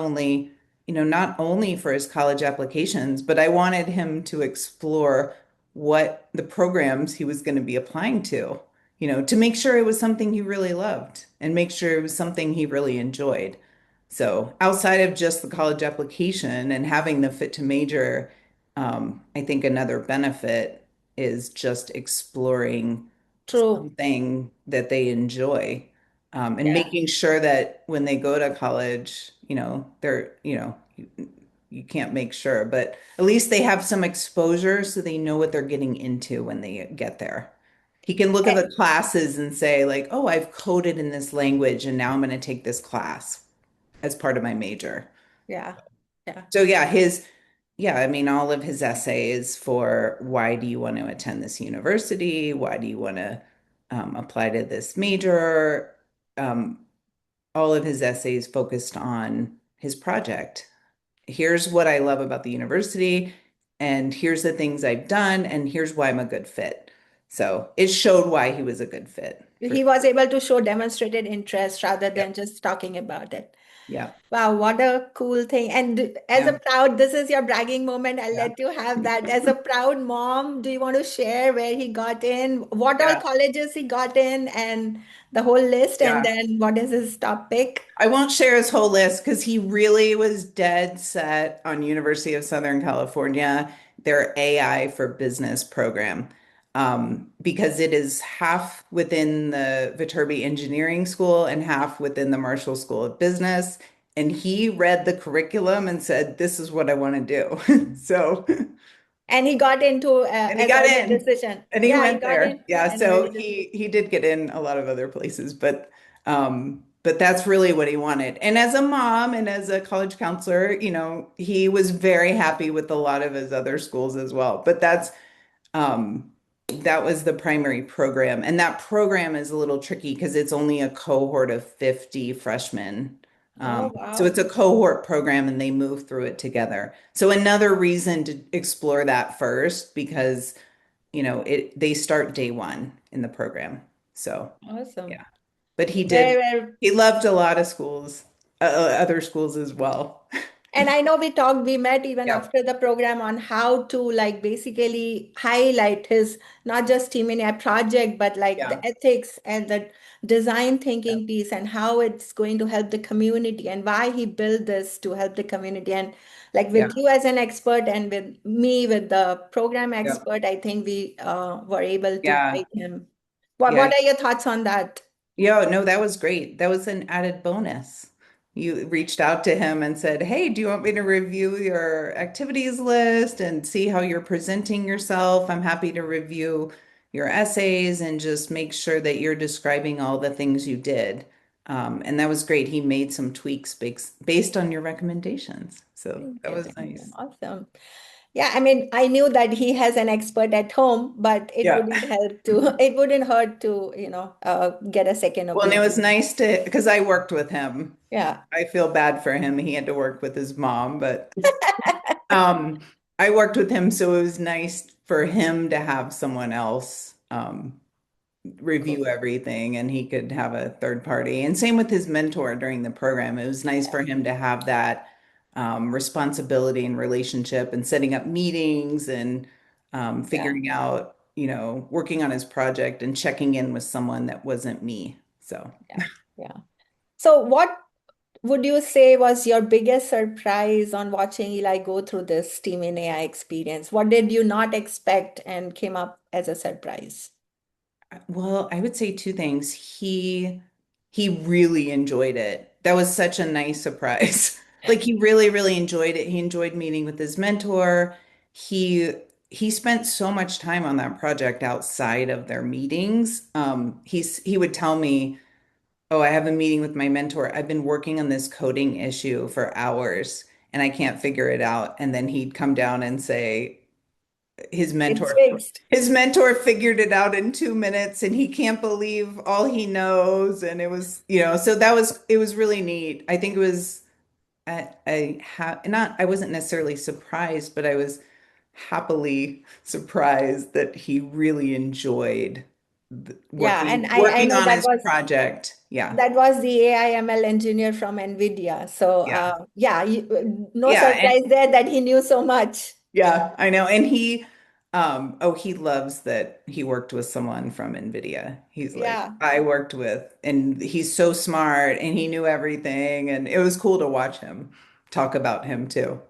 only for his college applications, but I wanted him to explore what the programs he was going to be applying to make sure it was something he really loved and make sure it was something he really enjoyed. So outside of just the college application and having the fit to major, I think another benefit is just exploring True. something that they enjoy, and Yeah. making sure that when they go to college, you can't make sure, but at least they have some exposure so they know what they're getting into when they get there. He can look at Eh, the classes and say, like, oh, I've coded in this language and now I'm going to take this class as part of my major. Yeah. Yeah. So yeah, I mean, all of his essays for why do you want to attend this university? Why do you want to apply to this major? um, all of his essays focused on his project. Here's what I love about the university, and here's the things I've done, and here's why I'm a good fit. So it showed why he was a good fit for He was able to show demonstrated interest rather yeah, than just talking about it. yeah, Wow, what a cool thing. And as a yeah, proud, this is your bragging moment. I'll yeah, let you have that. As a proud mom, do you want to share where he got in, what all yeah, colleges he got in, and the whole list? And yeah. then what is his top pick? I won't share his whole list because he really was dead set on University of Southern California, their AI for Business program, because it is half within the Viterbi Engineering School and half within the Marshall School of Business. And he read the curriculum and said, "This is what I want to do." So, And he got into and he as got a good in decision. and he Yeah, he went got there. in Yeah, and made so a decision. he did get in a lot of other places, but that's really what he wanted. And as a mom and as a college counselor, he was very happy with a lot of his other schools as well. But um that was the primary program. And that program is a little tricky because it's only a cohort of 50 freshmen. Oh, So it's wow. a cohort program and they move through it together. So another reason to explore that first because they start day one in the program. So Awesome. yeah, but Where he loved a lot of schools, other schools as well. And I know we met even Yeah, after the program on how to like basically highlight his not just team in a project, but like yeah, the ethics and the design yeah, thinking piece and how it's going to help the community and why he built this to help the community. And like yeah, with you as an expert and with me with the program yeah, expert, I think we were able to yeah, guide him. yeah. What are your thoughts on that? Yeah, no, that was great. That was an added bonus. You reached out to him and said, "Hey, do you want me to review your activities list and see how you're presenting yourself? I'm happy to review your essays and just make sure that you're describing all the things you did." And that was great. He made some tweaks based on your recommendations. So Thank that you. was Thank you. nice. Awesome. Yeah, I mean, I knew that he has an expert at home, but it Yeah. wouldn't help to, it wouldn't hurt to, get a second Well, and it was opinion. nice to, because I worked with him. Yeah. I feel bad for him. He had to work with his mom, but Um, I worked with him, so it was nice for him to have someone else review Cool. everything and he could have a third party. And same with his mentor during the program. It was nice for him to have that responsibility and relationship and setting up meetings and Yeah. figuring out, working on his project and checking in with someone that wasn't me. So. Yeah. Yeah. So what would you say was your biggest surprise on watching Eli go through this Team in AI experience? What did you not expect and came up as a surprise? Well, I would say two things. He really enjoyed it. That was such a nice surprise. Like he really, really enjoyed it. He enjoyed meeting with his mentor. He he spent so much time on that project outside of their meetings. He would tell me, "Oh, I have a meeting with my mentor. I've been working on this coding issue for hours and I can't figure it out." And then he'd come down and say, his It's mentor fixed. his mentor figured it out in 2 minutes and he can't believe all he knows and it was so it was really neat. I think it was I have not I wasn't necessarily surprised but I was happily surprised that he really enjoyed Yeah. And I working know on his project. Yeah, that was the AI ML engineer from NVIDIA. So, yeah, yeah, no yeah. And surprise there that he knew so much. yeah, I know. And he loves that he worked with someone from NVIDIA. He's like, Yeah. I worked with, and he's so smart and he knew everything. And it was cool to watch him talk about him too.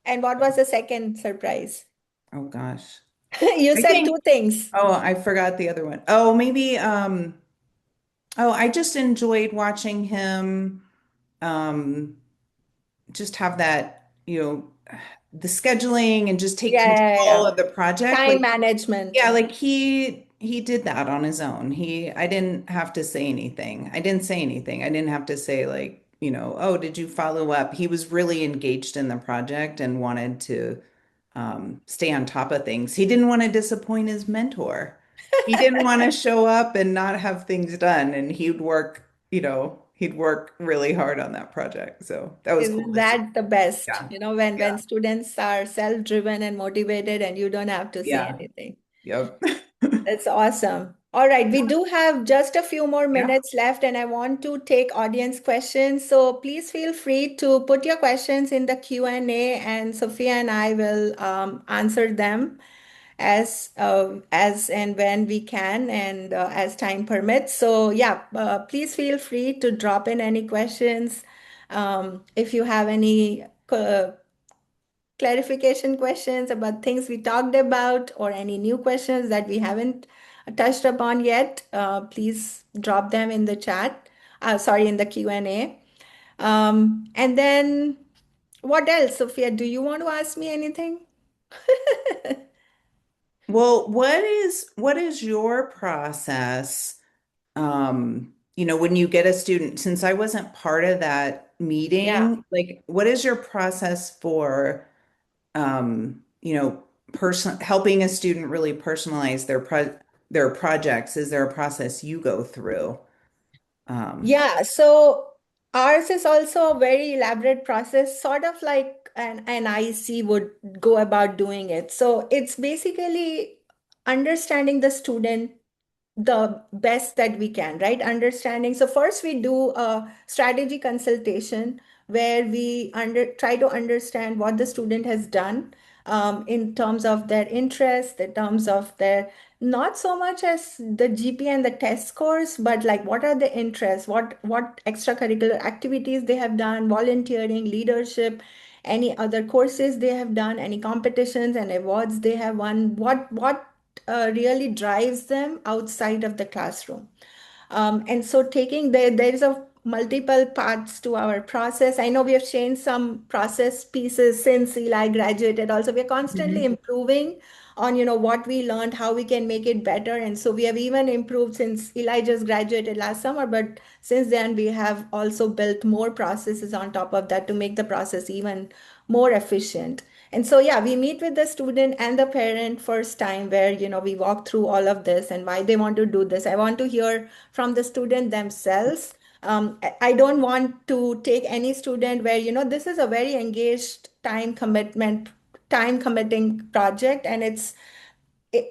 And what was the second surprise? Oh gosh. You I said two think, things. oh, I forgot the other one. Oh, maybe, I just enjoyed watching him, um, just have that, the scheduling and just take Yeah, yeah, control yeah. of the project. Time Like, management. yeah, like he did that on his own. I didn't have to say anything. I didn't say anything. I didn't have to say like, oh, did you follow up? He was really engaged in the project and wanted to stay on top of things. He didn't want to disappoint his mentor. He didn't want to show up and not have things done, and he would work. he'd work really hard on that project. So that was cool Isn't to see. that the best? Yeah. When Yeah. students are self-driven and motivated and you don't have to say Yeah. anything. Yep. That's awesome. All right, we do have just a few more Yeah. minutes left, and I want to take audience questions. So please feel free to put your questions in the Q&A, and Sophia and I will answer them as and when we can, and as time permits. So yeah, please feel free to drop in any questions. If you have any clarification questions about things we talked about or any new questions that we haven't touched upon yet, please drop them in the chat. Sorry, in the Q&A. And then what else, Sophia? Do you want to ask me anything? Well, what is your process? When you get a student, since I wasn't part of that Yeah. meeting, like what is your process for person helping a student really personalize their projects? Is there a process you go through? Um, Yeah, so ours is also a very elaborate process, sort of like an IC would go about doing it. So it's basically understanding the student the best that we can, right? Understanding. So first we do a strategy consultation where we try to understand what the student has done in terms of their interest, in terms of their not so much as the GPA and the test scores, but like what are the interests, what extracurricular activities they have done, volunteering, leadership, any other courses they have done, any competitions and awards they have won, what really drives them outside of the classroom. And so there is a multiple parts to our process. I know we have changed some process pieces since Eli graduated. Also, we are constantly Mhm. improving on, what we learned, how we can make it better. And so we have even improved since Eli just graduated last summer, but since then we have also built more processes on top of that to make the process even more efficient. And so, yeah, we meet with the student and the parent first time where, we walk through all of this and why they want to do this. I want to hear from the student themselves. I don't want to take any student where, this is a very engaged time committing project, and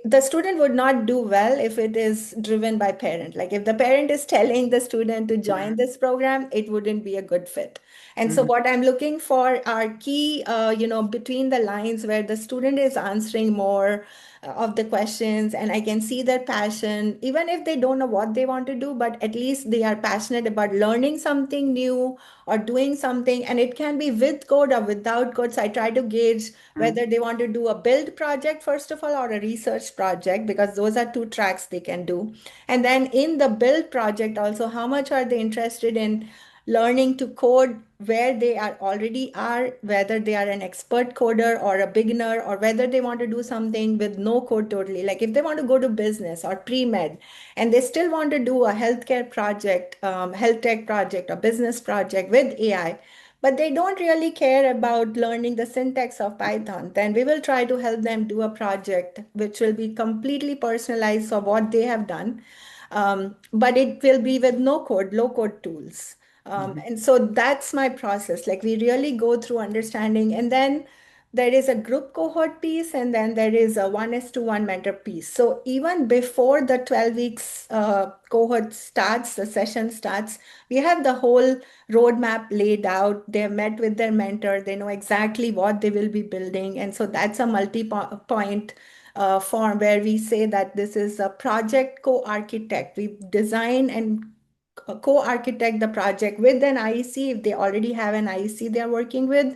the student would not do well if it is driven by parent. Like if the parent is telling the student to join Yeah. this program, it wouldn't be a good fit. And so Mhm. what I'm looking for are key, between the lines where the student is answering more of the questions, and I can see their passion, even if they don't know what they want to do, but at least they are passionate about learning something new or doing something. And it can be with code or without code. So I try to gauge whether they want to do a build project, first of all, or a research project, because those are two tracks they can do. And then in the build project, also, how much are they interested in learning to code where they are already are, whether they are an expert coder or a beginner, or whether they want to do something with no code totally. Like if they want to go to business or pre-med and they still want to do a healthcare project, health tech project, or business project with AI, but they don't really care about learning the syntax of Python, then we will try to help them do a project which will be completely personalized for what they have done. But it will be with no code, low code tools. Mhm. And so that's my process. Like we really go through understanding, and then there is a group cohort piece, and then there is a 1:1 mentor piece. So even before the 12 weeks cohort starts, the session starts, we have the whole roadmap laid out. They have met with their mentor. They know exactly what they will be building. And so that's a multi-point form where we say that this is a project co-architect. We design and co-architect the project with an IEC if they already have an IEC they're working with,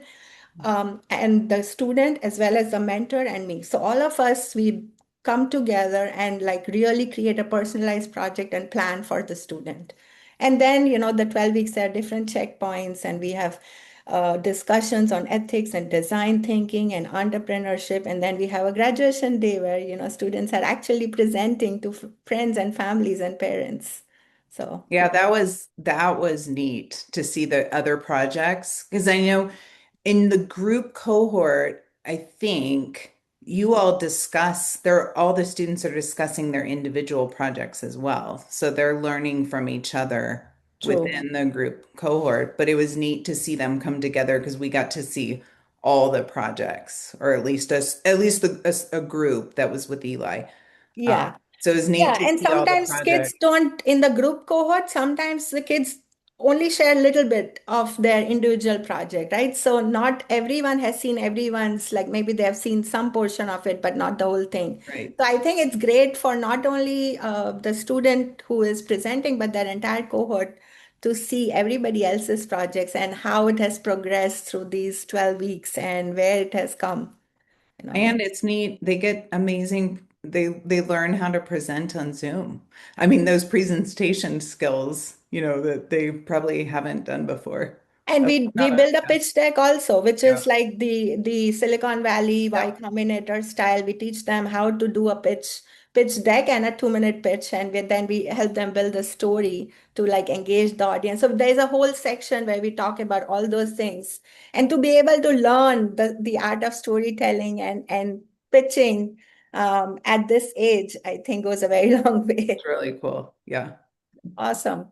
and the student as well as the mentor and me. So all of us, we come together and like really create a personalized project and plan for the student. And then, the 12 weeks are different checkpoints, and we have discussions on ethics and design thinking and entrepreneurship. And then we have a graduation day where, students are actually presenting to friends and families and parents. So Yeah, that was neat to see the other projects because I know in the group cohort, I think you all discuss all the students are discussing their individual projects as well. So they're learning from each other. True. within the group cohort, but it was neat to see them come together because we got to see all the projects, or at least a group that was with Eli. Yeah. So it was neat Yeah, to and see all the sometimes kids projects. don't, in the group cohort, sometimes the kids only share a little bit of their individual project, right? So not everyone has seen everyone's, like maybe they have seen some portion of it, but not the whole thing. Right. So I think it's great for not only the student who is presenting, but their entire cohort to see everybody else's projects and how it has progressed through these 12 weeks and where it has come, you know. And it's neat. They get amazing, they learn how to present on Zoom. I mean, those presentation skills, that they probably haven't done before. And Oh, we not a- build a yeah. pitch deck also, which Yeah. is like the Silicon Valley Y Yep. Combinator style. We teach them how to do a pitch deck and a 2 minute pitch, and then we help them build a story to like engage the audience. So there's a whole section where we talk about all those things, and to be able to learn the art of storytelling and pitching at this age, I think goes a very long It's way. really cool. Yeah. Awesome.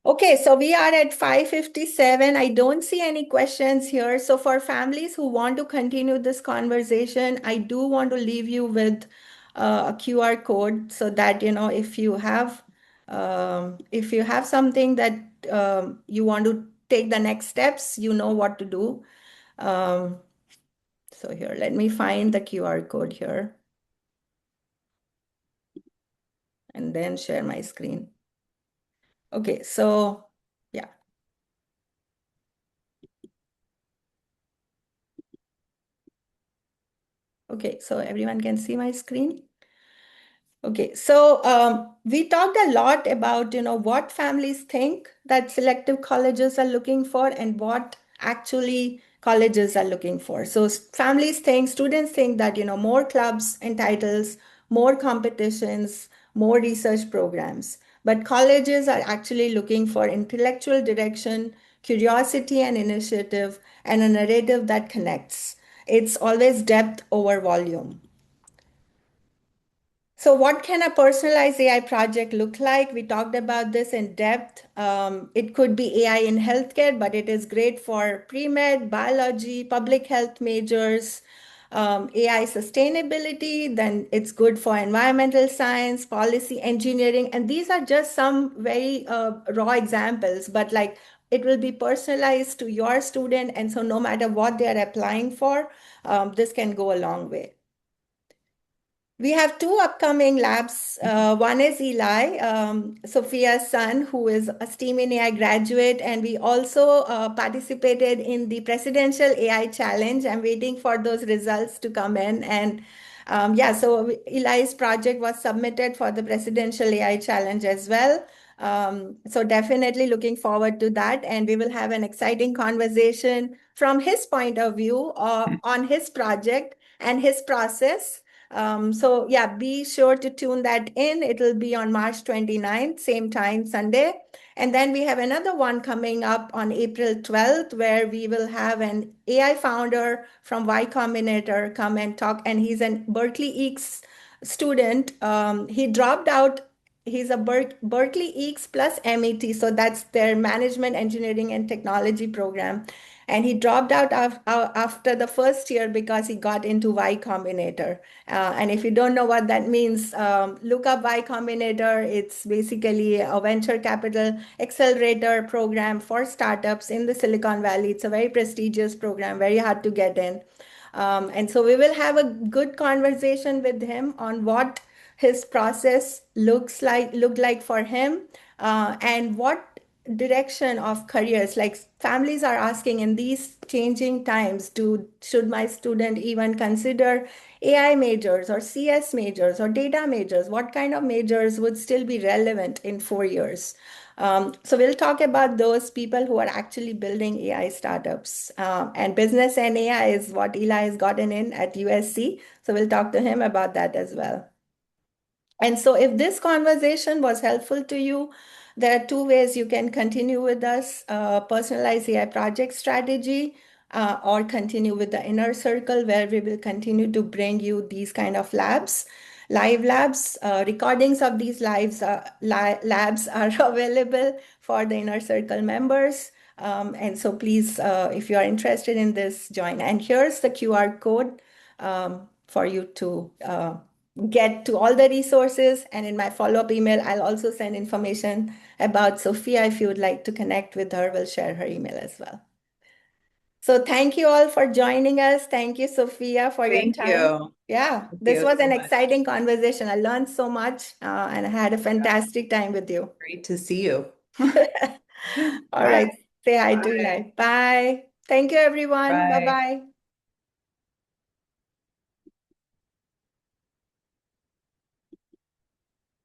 Okay, so we are at 5:57. I don't see any questions here. So for families who want to continue this conversation, I do want to leave you with a QR code so that, if you have something that you want to take the next steps, you know what to do. Um, so here, let me find the QR code here and then share my screen. Okay, so yeah. Okay, so everyone can see my screen. Okay, so we talked a lot about, what families think that selective colleges are looking for and what actually colleges are looking for. So families think, students think that, more clubs and titles, more competitions, more research programs. But colleges are actually looking for intellectual direction, curiosity and initiative, and a narrative that connects. It's always depth over volume. So what can a personalized AI project look like? We talked about this in depth. It could be AI in healthcare, but it is great for pre-med, biology, public health majors, AI sustainability, then it's good for environmental science, policy, engineering. And these are just some very raw examples, but like it will be personalized to your student. And so no matter what they are applying for, this can go a long way. We have two upcoming labs. One is Eli, Sophia's son, who is a STEAM in AI graduate, and we also participated in the Presidential AI Challenge. I'm waiting for those results to come in. And yeah, so Eli's project was submitted for the Presidential AI Challenge as well. So definitely looking forward to that. And we will have an exciting conversation from his point of view on his project and his process. So yeah, be sure to tune that in. It'll be on March 29th, same time, Sunday. And then we have another one coming up on April 12th, where we will have an AI founder from Y Combinator come and talk. And he's a Berkeley Eeks student. He dropped out. He's a Berkeley Eeks plus MET. So that's their management, engineering, and technology program. And he dropped out after the first year because he got into Y Combinator. And if you don't know what that means, look up Y Combinator. It's basically a venture capital accelerator program for startups in the Silicon Valley. It's a very prestigious program, very hard to get in. And so we will have a good conversation with him on what his process look like for him, and what direction of careers, like families are asking in these changing times, should my student even consider AI majors or CS majors or data majors? What kind of majors would still be relevant in 4 years? So we'll talk about those people who are actually building AI startups. And business and AI is what Eli has gotten in at USC. So we'll talk to him about that as well. And so if this conversation was helpful to you, there are two ways you can continue with us: personalized AI project strategy, or continue with the inner circle, where we will continue to bring you these kind of labs. live labs. Recordings of these labs are available for the Inner Circle members. And so please, if you are interested in this, join. And here's the QR code for you to get to all the resources. And in my follow-up email, I'll also send information about Sophia. If you would like to connect with her, we'll share her email as well. So thank you all for joining us. Thank you, Sophia, for your Thank time. you. Yeah, Thank this you was so an much. exciting conversation. I learned so much and I had a fantastic time with you. Great to see you. All Bye. right. Say hi to Bye. Eli. Bye. Thank you, everyone. Bye. Bye-bye.